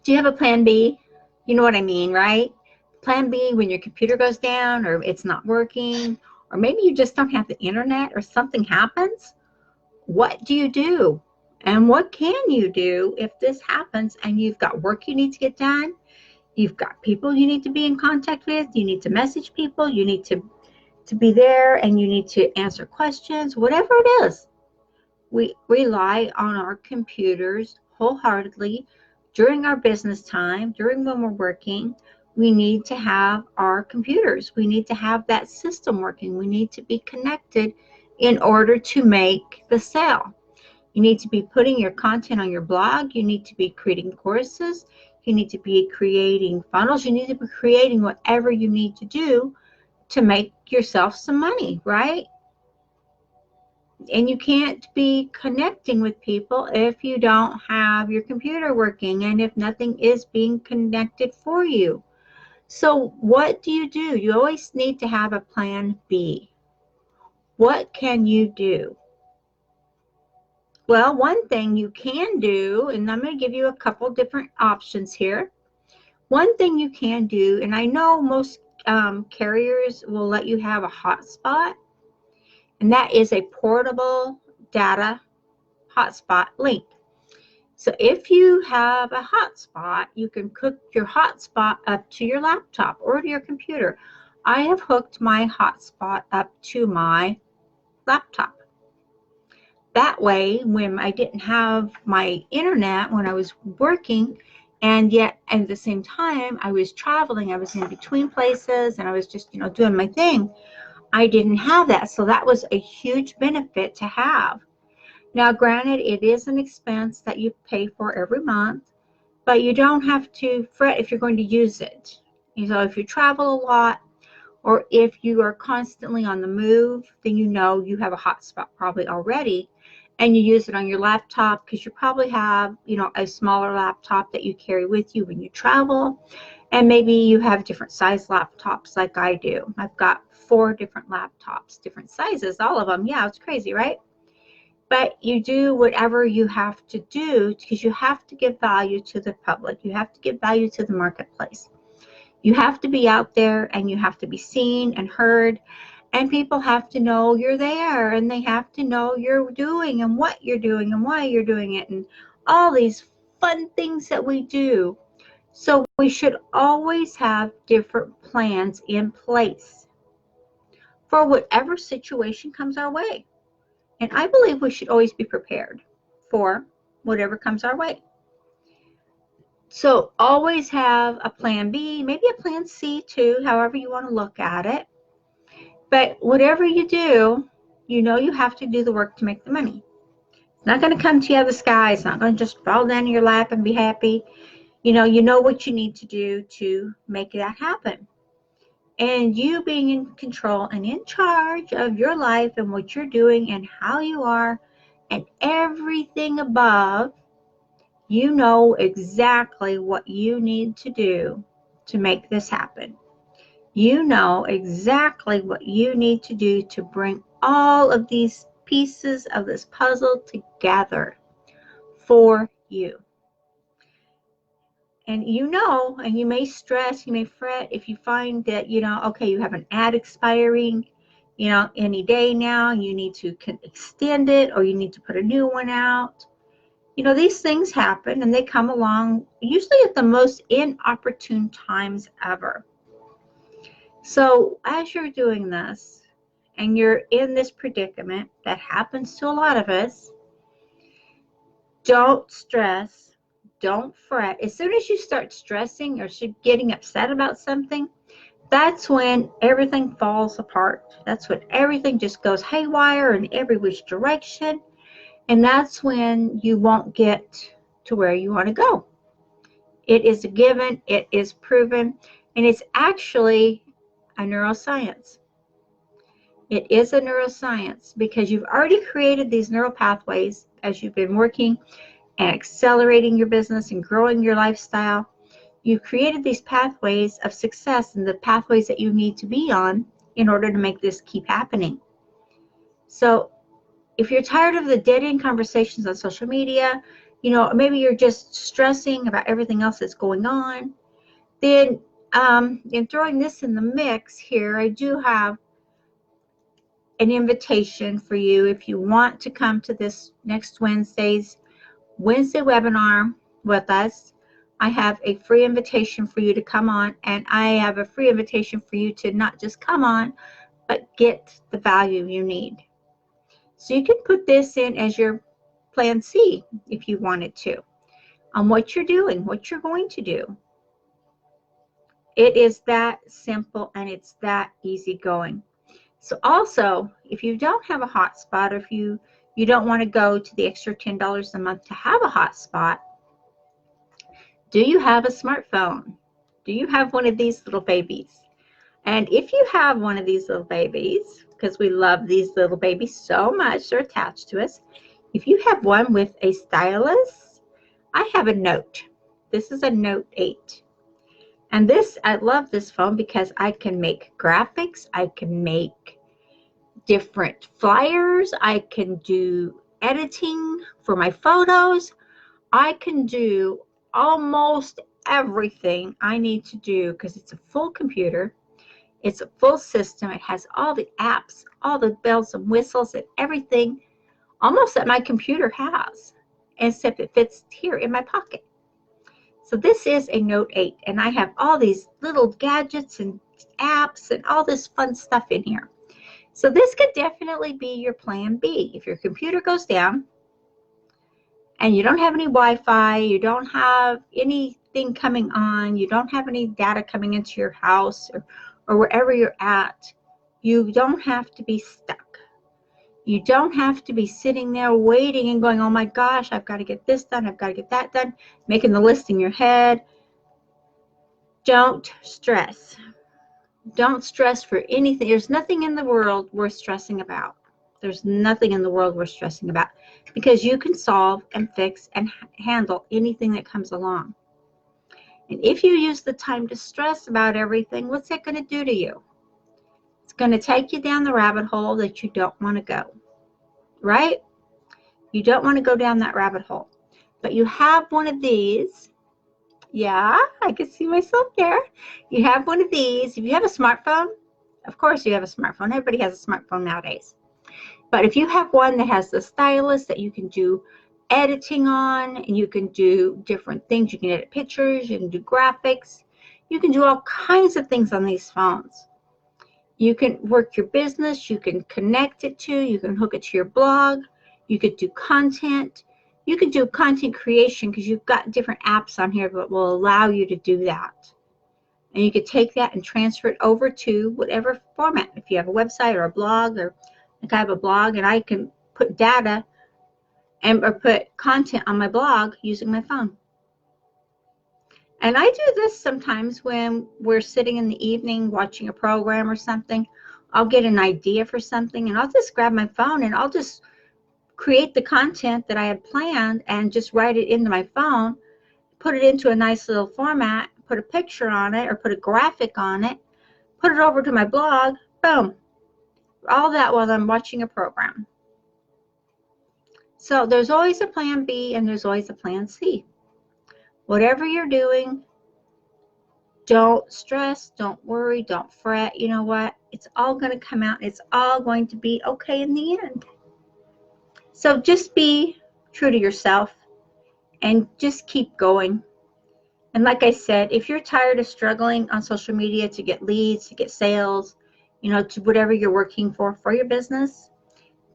Do you have a plan B? You know what I mean, right? Plan B when your computer goes down or it's not working, or maybe you just don't have the internet or something happens. What do you do? And what can you do if this happens and you've got work you need to get done? You've got people you need to be in contact with. You need to message people. You need to be there and you need to answer questions, whatever it is. We rely on our computers wholeheartedly during our business time, during when we're working. We need to have our computers. We need to have that system working. We need to be connected in order to make the sale. You need to be putting your content on your blog. You need to be creating courses. You need to be creating funnels. You need to be creating whatever you need to do to make yourself some money, right? And you can't be connecting with people if you don't have your computer working and if nothing is being connected for you. So what do? You always need to have a plan B. What can you do? Well, one thing you can do, and I'm going to give you a couple different options here. One thing you can do, and I know most carriers will let you have a hotspot, and that is a portable data hotspot link. So if you have a hotspot, you can hook your hotspot up to your laptop or to your computer. I have hooked my hotspot up to my laptop. That way, when I didn't have my internet when I was working, and yet at the same time I was traveling, I was in between places, and I was just, doing my thing, I didn't have that. So that was a huge benefit to have. Now, granted, it is an expense that you pay for every month, but you don't have to fret if you're going to use it. If you travel a lot, or if you are constantly on the move, then you have a hotspot probably already, and you use it on your laptop because you probably have, a smaller laptop that you carry with you when you travel, and maybe you have different size laptops like I do. I've got 4 different laptops, different sizes, all of them. Yeah, it's crazy, right? But you do whatever you have to do because you have to give value to the public. You have to give value to the marketplace. You have to be out there and you have to be seen and heard, and people have to know you're there, and they have to know you're doing and what you're doing and why you're doing it, and all these fun things that we do. So we should always have different plans in place for whatever situation comes our way. And I believe we should always be prepared for whatever comes our way. So always have a plan B, maybe a plan C too, however you want to look at it. But whatever you do, you have to do the work to make the money. It's not going to come to you out of the sky. It's not going to just fall down in your lap and be happy. You know what you need to do to make that happen. And you being in control and in charge of your life and what you're doing and how you are and everything above, you know exactly what you need to do to make this happen. You know exactly what you need to do to bring all of these pieces of this puzzle together for you. And and you may stress, you may fret if you find that, okay, you have an ad expiring, any day now, you need to extend it or you need to put a new one out. These things happen and they come along usually at the most inopportune times ever. So as you're doing this and you're in this predicament that happens to a lot of us, don't stress, don't fret. As soon as you start stressing or getting upset about something, that's when everything falls apart. That's when everything just goes haywire in every which direction. And that's when you won't get to where you want to go. It is a given, it is proven, and it's actually a neuroscience. It is a neuroscience because you've already created these neural pathways as you've been working and accelerating your business and growing your lifestyle. You've created these pathways of success and the pathways that you need to be on in order to make this keep happening. So if you're tired of the dead-end conversations on social media, you know, maybe you're just stressing about everything else that's going on, then in throwing this in the mix here, I do have an invitation for you if you want to come to this next Wednesday webinar with us. I have a free invitation for you to come on, and I have a free invitation for you to not just come on, but get the value you need. So you can put this in as your plan C if you wanted to, on what you're doing, what you're going to do. It is that simple and it's that easy going. So also, if you don't have a hotspot, or if you don't want to go to the extra $10 a month to have a hotspot, do you have a smartphone? Do you have one of these little babies? And if you have one of these little babies, because we love these little babies so much, they're attached to us. If you have one with a stylus, I have a Note. This is a Note 8. And this, I love this phone because I can make graphics, I can make different flyers, I can do editing for my photos, I can do almost everything I need to do because it's a full computer, it's a full system, it has all the apps, all the bells and whistles and everything almost that my computer has, except it fits here in my pocket. So this is a Note 8, and I have all these little gadgets and apps and all this fun stuff in here. So this could definitely be your plan B. If your computer goes down and you don't have any Wi-Fi, you don't have anything coming on, you don't have any data coming into your house or wherever you're at, you don't have to be stuck. You don't have to be sitting there waiting and going, oh my gosh, I've got to get this done, I've got to get that done, making the list in your head. Don't stress. Don't stress for anything. There's nothing in the world worth stressing about. There's nothing in the world worth stressing about because you can solve and fix and handle anything that comes along. And if you use the time to stress about everything, what's that going to do to you? It's going to take you down the rabbit hole that you don't want to go. Right? You don't want to go down that rabbit hole. But you have one of these. Yeah, I can see myself there. You have one of these. If you have a smartphone, of course you have a smartphone. Everybody has a smartphone nowadays. But if you have one that has the stylus that you can do editing on, and you can do different things. You can edit pictures, you can do graphics. You can do all kinds of things on these phones. You can work your business, you can connect it to, you can hook it to your blog, you could do content, you could do content creation because you've got different apps on here that will allow you to do that. And you could take that and transfer it over to whatever format. If you have a website or a blog, or like I have a blog and I can put data or put content on my blog using my phone. And I do this sometimes when we're sitting in the evening watching a program or something. I'll get an idea for something and I'll just grab my phone and I'll just create the content that I had planned and just write it into my phone, put it into a nice little format, put a picture on it or put a graphic on it, put it over to my blog, boom. All that while I'm watching a program. So there's always a plan B and there's always a plan C. Whatever you're doing, don't stress, don't worry, don't fret. You know what? It's all going to come out. It's all going to be okay in the end. So just be true to yourself and just keep going. And like I said, if you're tired of struggling on social media to get leads, to get sales, you know, to whatever you're working for your business,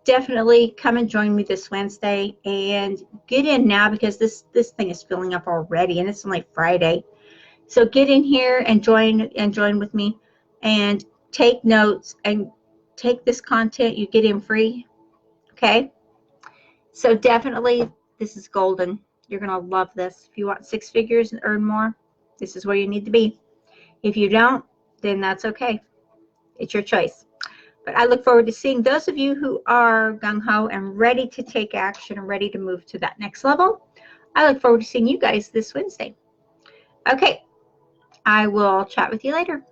definitely come and join me this Wednesday and get in now because this thing is filling up already and it's only Friday. So get in here and join with me and take notes and take this content. You get in free. Okay? So definitely this is golden. You're going to love this. If you want 6 figures and earn more, this is where you need to be. If you don't, then that's okay. It's your choice. But I look forward to seeing those of you who are gung-ho and ready to take action and ready to move to that next level. I look forward to seeing you guys this Wednesday. Okay, I will chat with you later.